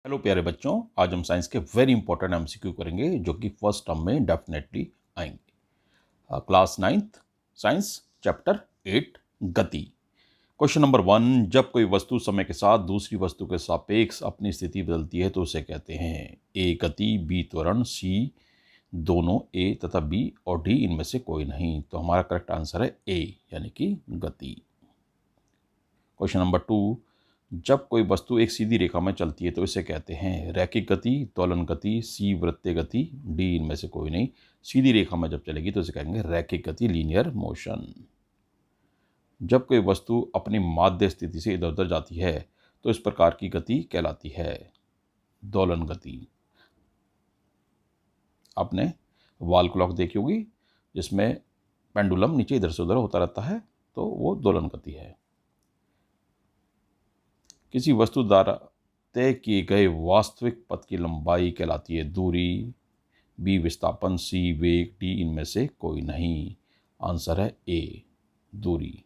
Hello प्यारे बच्चों, आज हम साइंस के वेरी इंपॉर्टेंट एमसीक्यू करेंगे जो कि फर्स्ट टर्म में डेफिनेटली आएंगे। क्लास 9th साइंस चैप्टर 8 गति। क्वेश्चन नंबर 1, जब कोई वस्तु समय के साथ दूसरी वस्तु के सापेक्ष अपनी स्थिति बदलती है तो उसे कहते हैं ए गति, बी त्वरण, सी दोनों, ए तथा बी और डी इनमें से कोई नहीं। तो हमारा करेक्ट आंसर है ए यानी कि गति। क्वेश्चन नंबर 2, जब कोई वस्तु एक सीधी रेखा में चलती है तो इसे कहते हैं रैखिक गति, दोलन गति, सी वृत्तीय गति, डी इनमें से कोई नहीं। सीधी रेखा में जब चलेगी तो इसे कहेंगे रैखिक गति, लीनियर मोशन। जब कोई वस्तु अपनी माध्य स्थिति से इधर उधर जाती है तो इस प्रकार की गति कहलाती है दोलन गति। आपने वॉल क्लॉक देखी होगी जिसमें पेंडुलम नीचे इधर से उधर होता रहता है, तो वो दोलन गति है। किसी वस्तु द्वारा तय किए गए वास्तविक पथ की लंबाई कहलाती है दूरी, बी विस्थापन, सी वेग, डी इनमें से कोई नहीं। आंसर है ए दूरी।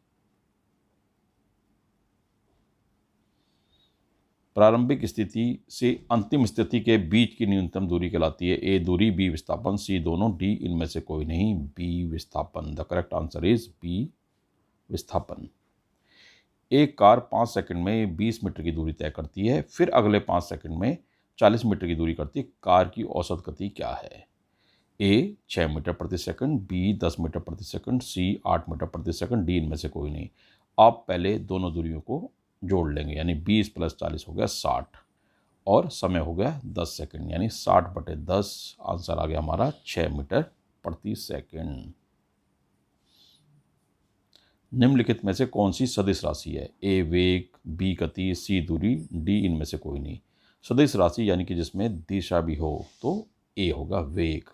प्रारंभिक स्थिति से अंतिम स्थिति के बीच की न्यूनतम दूरी कहलाती है ए दूरी, बी विस्थापन, सी दोनों, डी इनमें से कोई नहीं। बी विस्थापन। The correct answer is B विस्थापन। एक कार 5 सेकंड में 20 मीटर की दूरी तय करती है, फिर अगले 5 सेकंड में 40 मीटर की दूरी करती है। कार की औसत गति क्या है? ए 6 मीटर प्रति सेकंड, बी 10 मीटर प्रति सेकंड, सी 8 मीटर प्रति सेकंड, डी इनमें से कोई नहीं। आप पहले दोनों दूरियों को जोड़ लेंगे, यानी 20 + 40 हो गया 60 और समय हो गया 10 सेकंड, यानी 60/10। आंसर आ गया हमारा 6 मीटर प्रति सेकंड। निम्नलिखित में से कौन सी सदिश राशि है? ए वेग, बी गति, सी दूरी, डी इनमें से कोई नहीं। सदिश राशि यानी कि जिसमें दिशा भी हो तो ए होगा वेग।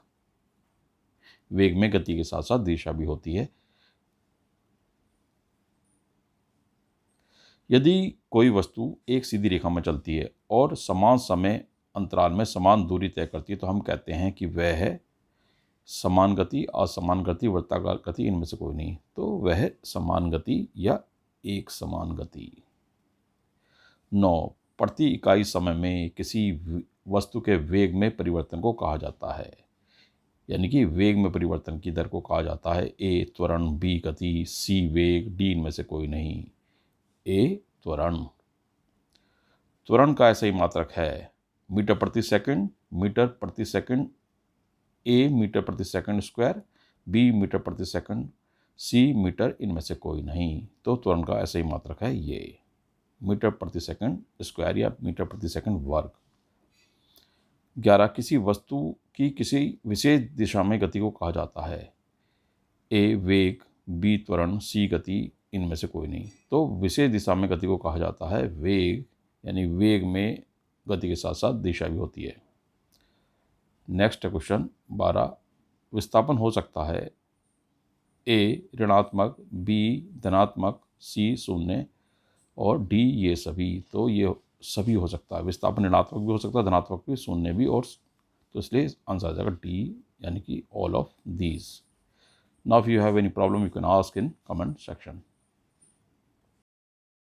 वेग में गति के साथ साथ दिशा भी होती है। यदि कोई वस्तु एक सीधी रेखा में चलती है और समान समय अंतराल में समान दूरी तय करती है तो हम कहते हैं कि वह है समान गति, असमान गति, वृत्ताकार गति, इनमें से कोई नहीं। तो वह समान गति या एक समान गति। 9, प्रति इकाई समय में किसी वस्तु के वेग में परिवर्तन को कहा जाता है, यानी कि वेग में परिवर्तन की दर को कहा जाता है ए त्वरण, बी गति, सी वेग, डी इनमें से कोई नहीं। ए त्वरण। त्वरण का ऐसा ही मात्रक है मीटर प्रति सेकंड, मीटर प्रति सेकंड, ए मीटर प्रति सेकंड स्क्वायर, बी मीटर प्रति सेकंड, सी मीटर, इनमें से कोई नहीं। तो त्वरण का ऐसा ही मात्रक है ये मीटर प्रति सेकंड स्क्वायर या मीटर प्रति सेकंड वर्ग। 11, किसी वस्तु की किसी विशेष दिशा में गति को कहा जाता है ए वेग, बी त्वरण, सी गति, इनमें से कोई नहीं। तो विशेष दिशा में गति को कहा जाता है वेग, यानी वेग में गति के साथ साथ दिशा भी होती है। नेक्स्ट क्वेश्चन 12, विस्थापन हो सकता है ए ऋणात्मक, बी धनात्मक, सी शून्य और डी ये सभी। तो ये सभी हो सकता है, विस्थापन ऋणात्मक भी हो सकता है, धनात्मक भी, शून्य भी, और तो इसलिए आंसर आ जाएगा डी यानी कि all of these. Now if you have any problem you can ask in comment section.